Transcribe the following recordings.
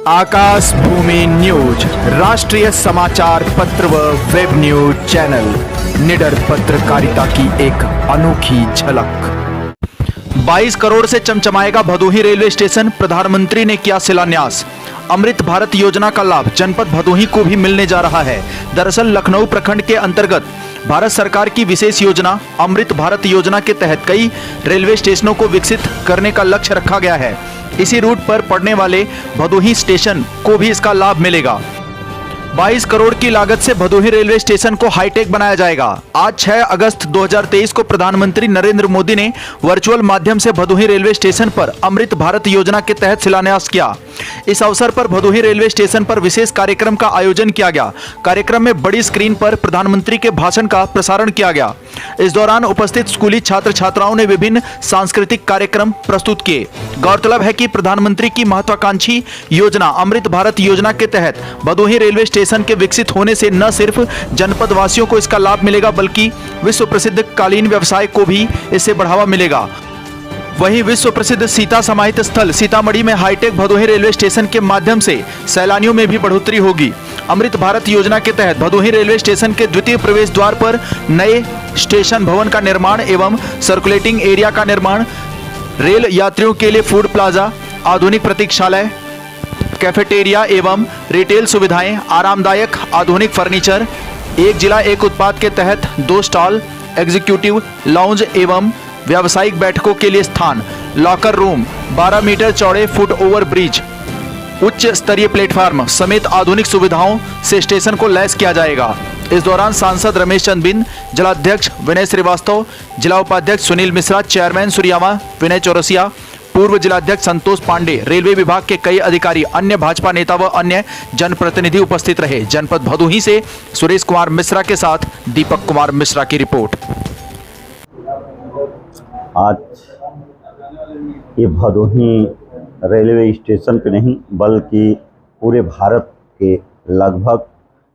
आकाश भूमि news राष्ट्रीय समाचार पत्र व वेब न्यूज चैनल निडर पत्रकारिता की एक अनोखी झलक। 22 करोड़ से चमचमाएगा भदोही रेलवे स्टेशन, प्रधानमंत्री ने किया शिलान्यास। अमृत भारत योजना का लाभ जनपद भदोही को भी मिलने जा रहा है। दरअसल लखनऊ प्रखंड के अंतर्गत भारत सरकार की विशेष योजना अमृत भारत योजना के तहत कई रेलवे स्टेशनों को विकसित करने का लक्ष्य रखा गया है। इसी रूट पर पड़ने वाले भदोही स्टेशन को भी इसका लाभ मिलेगा। 22 करोड़ की लागत से भदोही रेलवे स्टेशन को हाईटेक बनाया जाएगा। आज 6 अगस्त 2023 को प्रधानमंत्री नरेंद्र मोदी ने वर्चुअल माध्यम से भदोही रेलवे स्टेशन पर अमृत भारत योजना के तहत शिलान्यास किया। इस अवसर पर भदोही रेलवे स्टेशन पर विशेष कार्यक्रम का आयोजन किया गया। कार्यक्रम में बड़ी स्क्रीन पर प्रधानमंत्री के भाषण का प्रसारण किया गया। इस दौरान उपस्थित स्कूली छात्र छात्राओं ने विभिन्न सांस्कृतिक कार्यक्रम प्रस्तुत किए। गौरतलब है कि प्रधानमंत्री की महत्वाकांक्षी योजना अमृत भारत योजना के तहत भदोही रेलवे स्टेशन के विकसित होने से न सिर्फ जनपद वासियों को इसका लाभ मिलेगा बल्कि विश्व प्रसिद्ध कालीन व्यवसाय को भी इससे बढ़ावा मिलेगा। वहीं विश्व प्रसिद्ध सीता समाहित स्थल सीतामढ़ी में हाईटेक भदोही रेलवे स्टेशन के माध्यम से सैलानियों में भी बढ़ोतरी होगी। अमृत भारत योजना के तहत भदोही रेलवे स्टेशन के द्वितीय प्रवेश द्वार पर नए स्टेशन भवन का निर्माण एवं सर्कुलेटिंग एरिया का निर्माण, रेल यात्रियों के लिए फूड प्लाजा, आधुनिक प्रतीक्षालय, कैफेटेरिया एवं रिटेल सुविधाएं, आरामदायक आधुनिक फर्नीचर, एक जिला एक उत्पाद के तहत 2 स्टॉल, एग्जीक्यूटिव लाउंज एवं व्यावसायिक बैठकों के लिए स्थान, लॉकर रूम, 12 मीटर चौड़े फुट ओवर ब्रिज, उच्च स्तरीय प्लेटफार्म समेत आधुनिक सुविधाओं से स्टेशन को लैस किया जाएगा। इस दौरान सांसद रमेश चंद बिंद, जिलाध्यक्ष विनय श्रीवास्तव, जिला उपाध्यक्ष सुनील मिश्रा, चेयरमैन सूर्यामा विनय चौरसिया, पूर्व जिलाध्यक्ष संतोष पांडे, रेलवे विभाग के कई अधिकारी, अन्य भाजपा नेता व अन्य जनप्रतिनिधि उपस्थित रहे। जनपद भदोही से सुरेश कुमार मिश्रा के साथ दीपक कुमार मिश्रा की रिपोर्ट। आज ये भदोही रेलवे स्टेशन पे नहीं बल्कि पूरे भारत के लगभग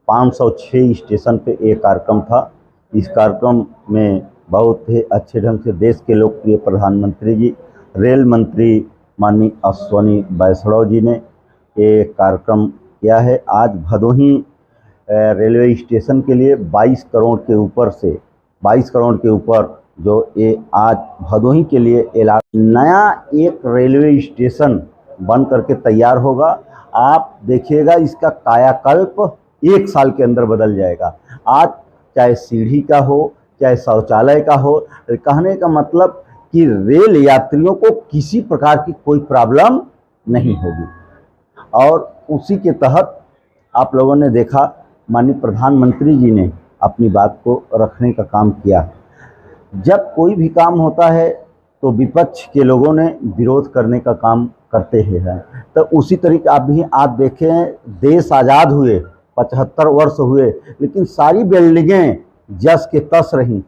506 स्टेशन पे एक कार्यक्रम था। इस कार्यक्रम में बहुत ही अच्छे ढंग से देश के लोकप्रिय प्रधानमंत्री जी, रेल मंत्री माननीय अश्विनी वैष्णव जी ने ये कार्यक्रम किया है। आज भदोही रेलवे स्टेशन के लिए 22 करोड़ के ऊपर जो ये आज भदोही के लिए नया एक रेलवे स्टेशन बन करके तैयार होगा। आप देखिएगा इसका कायाकल्प 1 साल के अंदर बदल जाएगा। आज चाहे सीढ़ी का हो, चाहे शौचालय का हो, कहने का मतलब कि रेल यात्रियों को किसी प्रकार की कोई प्रॉब्लम नहीं होगी। और उसी के तहत आप लोगों ने देखा माननीय प्रधानमंत्री जी ने अपनी बात को रखने का काम किया। जब कोई भी काम होता है तो विपक्ष के लोगों ने विरोध करने का काम करते हैं। तो उसी तरीके आप देखें, देश आज़ाद हुए 75 वर्ष हुए लेकिन सारी बिल्डिंगें जस के तस रहीं।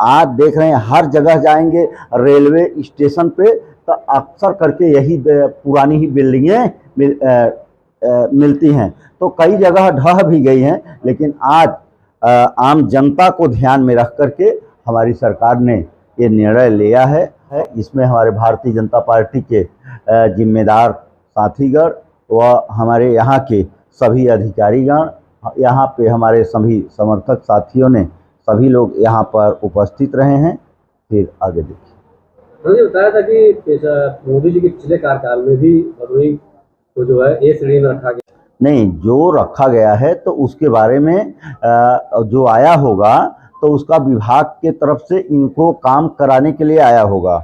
आज देख रहे हैं हर जगह जाएंगे रेलवे स्टेशन पे तो अक्सर करके यही पुरानी ही बिल्डिंगें मिलती हैं। तो कई जगह ढह भी गई हैं, लेकिन आज आम जनता को ध्यान में रख करके हमारी सरकार ने ये निर्णय लिया है। इसमें हमारे भारतीय जनता पार्टी के जिम्मेदार साथीगण व हमारे यहाँ के सभी अधिकारीगण, यहाँ पे हमारे सभी समर्थक साथियों ने सभी लोग यहाँ पर उपस्थित रहे हैं। फिर आगे देखिए। मुझे बताया था कि मोदी जी के पिछले कार्यकाल में भी भदोही को जो है ए श्रेणी में रखा गया। नहीं, जो रखा गया है तो उसके बारे में जो आया होगा तो उसका विभाग के तरफ से इनको काम कराने के लिए आया होगा।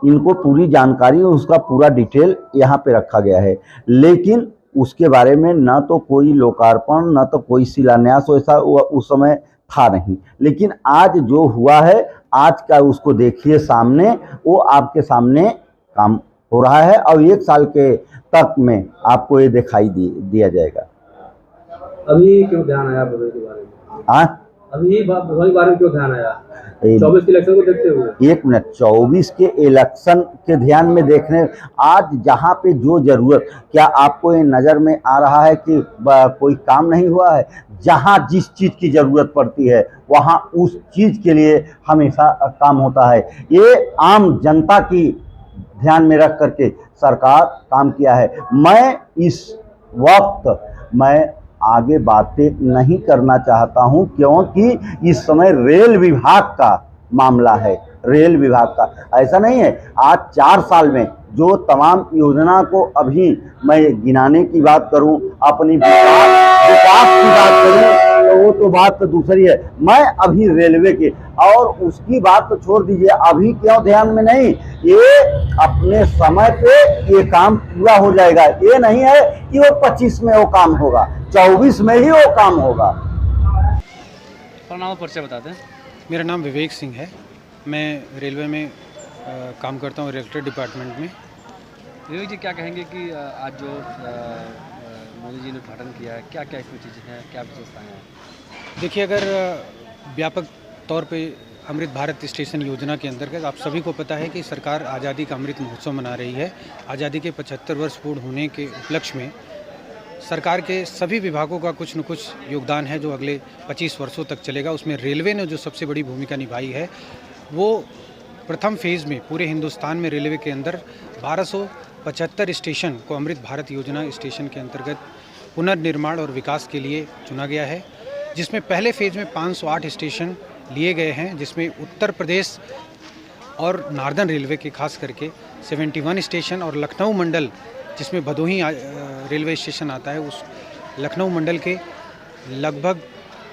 इनको पूरी जानकारी, उसका पूरा डिटेल यहाँ पे रखा गया है, लेकिन उसके बारे में ना तो कोई लोकार्पण ना तो कोई शिलान्यास वैसा उस समय था नहीं। लेकिन आज जो हुआ है, आज का उसको देखिए सामने, वो आपके सामने काम हो रहा है और 1 साल के तक में आपको ये दिखाई दिया जाएगा। अभी क्यों ध्यान आया भदोही के बारे में? अभी भदोही के बारे में क्यों ध्यान आया? 24 के इलेक्शन को देखते हुए। 1 मिनट, 24 के इलेक्शन के ध्यान में देखने, आज जहाँ पे जो जरूरत, क्या आपको ये नज़र में आ रहा है कि कोई काम नहीं हुआ है? जहाँ जिस चीज़ की ज़रूरत पड़ती है वहाँ उस चीज़ के लिए हमेशा काम होता है। ये आम जनता की ध्यान में रख करके सरकार काम किया है। मैं इस वक्त मैं आगे बातें नहीं करना चाहता हूं, क्योंकि इस समय रेल विभाग का मामला है। रेल विभाग का ऐसा नहीं है, आज 4 साल में जो तमाम योजना को अभी मैं गिनाने की बात करूं, अपनी विकास की बात करूं, तो वो तो बात तो दूसरी है। मैं अभी रेलवे के और उसकी बात तो छोड़ दीजिए, अभी क्यों ध्यान में नहीं, ये अपने समय पे ये काम पूरा हो जाएगा। ये नहीं है कि वो 25 में वो काम होगा, 24 में ही वो काम होगा। नाम और परिचय बता दें। मेरा नाम विवेक सिंह है। मैं रेलवे में काम करता हूँ, रेलवे डिपार्टमेंट में। विवेक जी, क्या कहेंगे कि आज जो मोदी जी ने उद्घाटन किया है, क्या क्या इसमें चीज़ें हैं, क्या विशेषताएं हैं? देखिए, अगर व्यापक तौर पे अमृत भारत स्टेशन योजना के अंतर्गत आप सभी को पता है कि सरकार आज़ादी का अमृत महोत्सव मना रही है। आज़ादी के 75 वर्ष पूर्ण होने के उपलक्ष्य में सरकार के सभी विभागों का कुछ न कुछ योगदान है जो अगले 25 वर्षों तक चलेगा। उसमें रेलवे ने जो सबसे बड़ी भूमिका निभाई है, वो प्रथम फेज़ में पूरे हिंदुस्तान में रेलवे के अंदर 1275 स्टेशन को अमृत भारत योजना स्टेशन के अंतर्गत पुनर्निर्माण और विकास के लिए चुना गया है, जिसमें पहले फेज़ में 508 स्टेशन लिए गए हैं, जिसमें उत्तर प्रदेश और नार्दर्न रेलवे के खास करके 71 स्टेशन और लखनऊ मंडल, जिसमें भदोही रेलवे स्टेशन आता है, उस लखनऊ मंडल के लगभग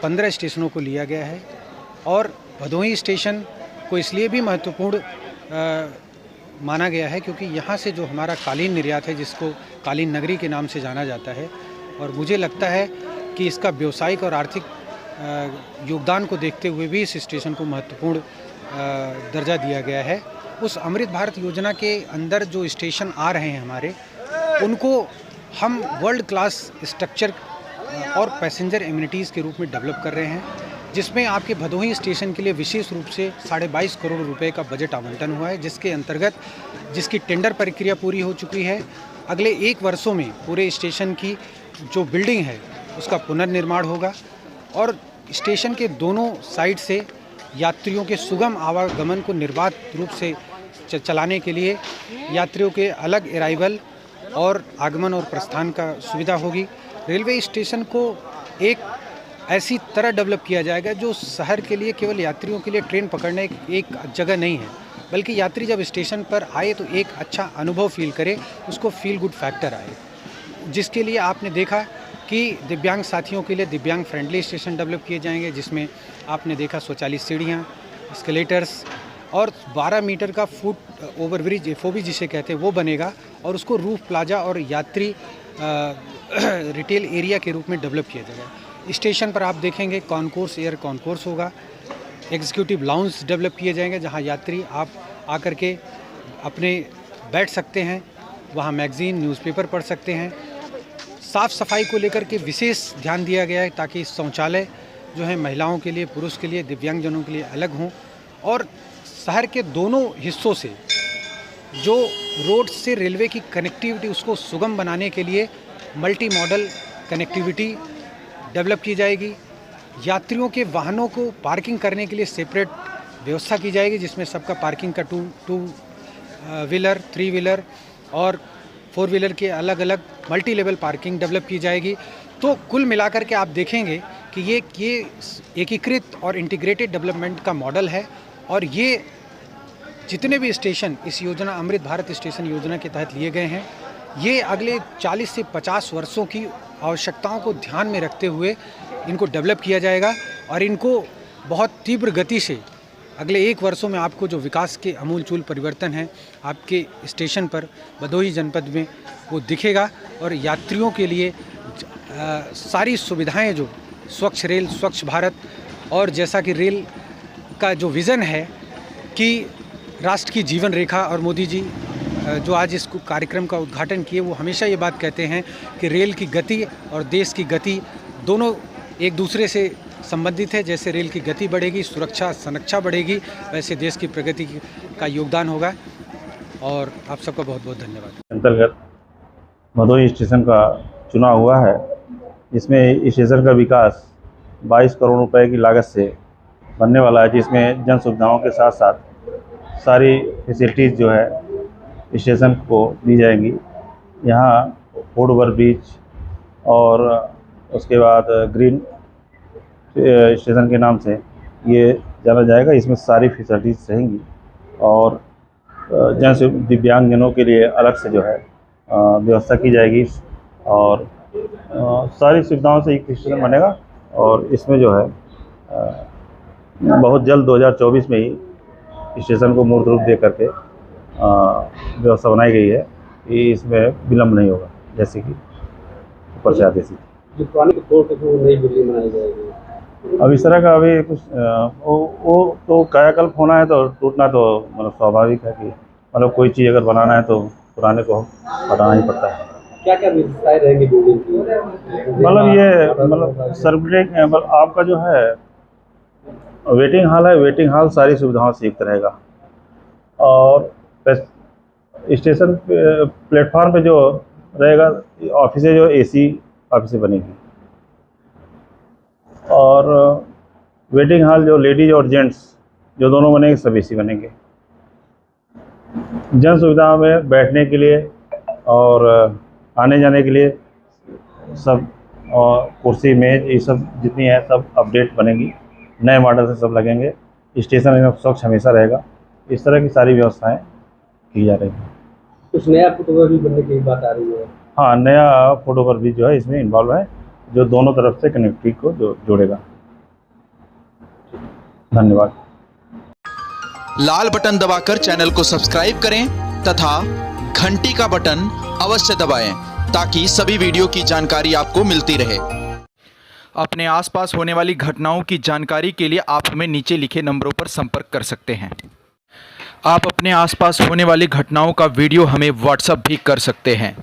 15 स्टेशनों को लिया गया है। और भदोही स्टेशन को इसलिए भी महत्वपूर्ण माना गया है क्योंकि यहाँ से जो हमारा कालीन निर्यात है, जिसको कालीन नगरी के नाम से जाना जाता है, और मुझे लगता है कि इसका व्यावसायिक और आर्थिक योगदान को देखते हुए भी इस स्टेशन को महत्वपूर्ण दर्जा दिया गया है। उस अमृत भारत योजना के अंदर जो स्टेशन आ रहे हैं हमारे, उनको हम वर्ल्ड क्लास स्ट्रक्चर और पैसेंजर एमिनिटीज़ के रूप में डेवलप कर रहे हैं, जिसमें आपके भदोही स्टेशन के लिए विशेष रूप से 22.5 करोड़ रुपए का बजट आवंटन हुआ है, जिसके अंतर्गत जिसकी टेंडर प्रक्रिया पूरी हो चुकी है। अगले 1 वर्षों में पूरे स्टेशन की जो बिल्डिंग है उसका पुनर्निर्माण होगा और स्टेशन के दोनों साइड से यात्रियों के सुगम आवागमन को निर्बाध रूप से चलाने के लिए यात्रियों के अलग अराइवल और आगमन और प्रस्थान का सुविधा होगी। रेलवे स्टेशन को एक ऐसी तरह डेवलप किया जाएगा जो शहर के लिए केवल यात्रियों के लिए ट्रेन पकड़ने एक जगह नहीं है, बल्कि यात्री जब स्टेशन पर आए तो एक अच्छा अनुभव फील करे, उसको फील गुड फैक्टर आए, जिसके लिए आपने देखा कि दिव्यांग साथियों के लिए दिव्यांग फ्रेंडली स्टेशन डेवलप किए जाएंगे, जिसमें आपने देखा स्वचालित सीढ़ियाँ, एस्केलेटर्स और 12 मीटर का फुट ओवरब्रिज FOB जिसे कहते हैं वो बनेगा, और उसको रूफ प्लाजा और यात्री रिटेल एरिया के रूप में डेवलप किया जाएगा। स्टेशन पर आप देखेंगे कॉन्कोर्स, एयर कॉन्कोर्स होगा, एग्जीक्यूटिव लाउंज डेवलप किए जाएंगे जहां यात्री आप आकर के अपने बैठ सकते हैं, वहां मैगज़ीन न्यूज़पेपर पढ़ सकते हैं। साफ़ सफाई को लेकर के विशेष ध्यान दिया गया है ताकि शौचालय जो है महिलाओं के लिए, पुरुष के लिए, दिव्यांगजनों के लिए अलग हों, और शहर के दोनों हिस्सों से जो रोड से रेलवे की कनेक्टिविटी उसको सुगम बनाने के लिए मल्टी मॉडल कनेक्टिविटी डेवलप की जाएगी। यात्रियों के वाहनों को पार्किंग करने के लिए सेपरेट व्यवस्था की जाएगी, जिसमें सबका पार्किंग का टू व्हीलर, 3 व्हीलर और 4 व्हीलर के अलग अलग मल्टी लेवल पार्किंग डेवलप की जाएगी। तो कुल मिलाकर के आप देखेंगे कि ये एकीकृत और इंटीग्रेटेड डेवलपमेंट का मॉडल है, और ये जितने भी स्टेशन इस योजना अमृत भारत स्टेशन योजना के तहत लिए गए हैं, ये अगले 40 से 50 वर्षों की आवश्यकताओं को ध्यान में रखते हुए इनको डेवलप किया जाएगा, और इनको बहुत तीव्र गति से अगले 1 वर्षों में आपको जो विकास के अमूलचूल परिवर्तन हैं आपके स्टेशन पर भदोही जनपद में वो दिखेगा, और यात्रियों के लिए सारी सुविधाएं जो स्वच्छ रेल, स्वच्छ भारत, और जैसा कि रेल का जो विज़न है कि राष्ट्र की जीवन रेखा, और मोदी जी जो आज इस कार्यक्रम का उद्घाटन किए वो हमेशा ये बात कहते हैं कि रेल की गति और देश की गति दोनों एक दूसरे से संबंधित है। जैसे रेल की गति बढ़ेगी, सुरक्षा संरक्षा बढ़ेगी, वैसे देश की प्रगति का योगदान होगा। और आप सबका बहुत बहुत धन्यवाद। अंतर्गत भदोही स्टेशन का चुनाव हुआ है, जिसमें स्टेशन का विकास 22 करोड़ रुपए की लागत से बनने वाला है, जिसमें जन सुविधाओं के साथ साथ सारी फैसिलिटीज़ जो है स्टेशन को दी जाएंगी। यहाँ फुट ओवर ब्रिज और उसके बाद ग्रीन स्टेशन के नाम से ये जाना जाएगा। इसमें सारी फैसिलिटीज़ रहेंगी और जैसे दिव्यांगजनों के लिए अलग से जो है व्यवस्था की जाएगी और सारी सुविधाओं से एक स्टेशन बनेगा। और इसमें जो है बहुत जल्द 2024 में ही स्टेशन को मूर्त रूप दे करके व्यवस्था बनाई गई है कि इसमें विलम्ब नहीं होगा, जैसे कि ऊपर से आदेशित। जो पुरानी तोड़ के वो नई बिल्डिंग बनाई जाएगी, अब इस तरह का अभी कुछ वो तो कायाकल्प होना है तो टूटना तो मतलब स्वाभाविक है कि मतलब कोई चीज़ अगर बनाना है तो पुराने को हटाना ही पड़ता है। क्या क्या विशेषताएं रहेंगी बिल्डिंग की? मतलब ये मतलब सर्कुलेट मतलब आपका जो है वेटिंग हॉल है, वेटिंग हॉल सारी सुविधाओं से युक्त रहेगा और स्टेशन प्लेटफार्म पे जो रहेगा ऑफिसें जो एसी ऑफिसें बनेगी और वेटिंग हॉल जो लेडीज और जेंट्स जो दोनों बनेंगे सब एसी बनेंगे। जन सुविधाओं में बैठने के लिए और आने जाने के लिए सब और कुर्सी मेज ये सब जितनी है सब अपडेट बनेंगी, नए मॉडल से सब लगेंगे। स्टेशन में स्वच्छ हमेशा रहेगा। इस तरह की सारी व्यवस्थाएं की जा रही हैं। कुछ नया फुटओवर भी बनने की बात आ रही है। हाँ, नया फुट ओवर ब्रिज जो है इसमें इन्वॉल्व है जो दोनों तरफ से कनेक्टिविटी को जोड़ेगा। धन्यवाद। लाल बटन दबाकर चैनल को सब्सक्राइब करें तथा घंटी का बटन अवश्य दबाएं ताकि सभी वीडियो की जानकारी आपको मिलती रहे। अपने आसपास होने वाली घटनाओं की जानकारी के लिए आप हमें नीचे लिखे नंबरों पर संपर्क कर सकते हैं। आप अपने आसपास होने वाली घटनाओं का वीडियो हमें व्हाट्सएप भी कर सकते हैं।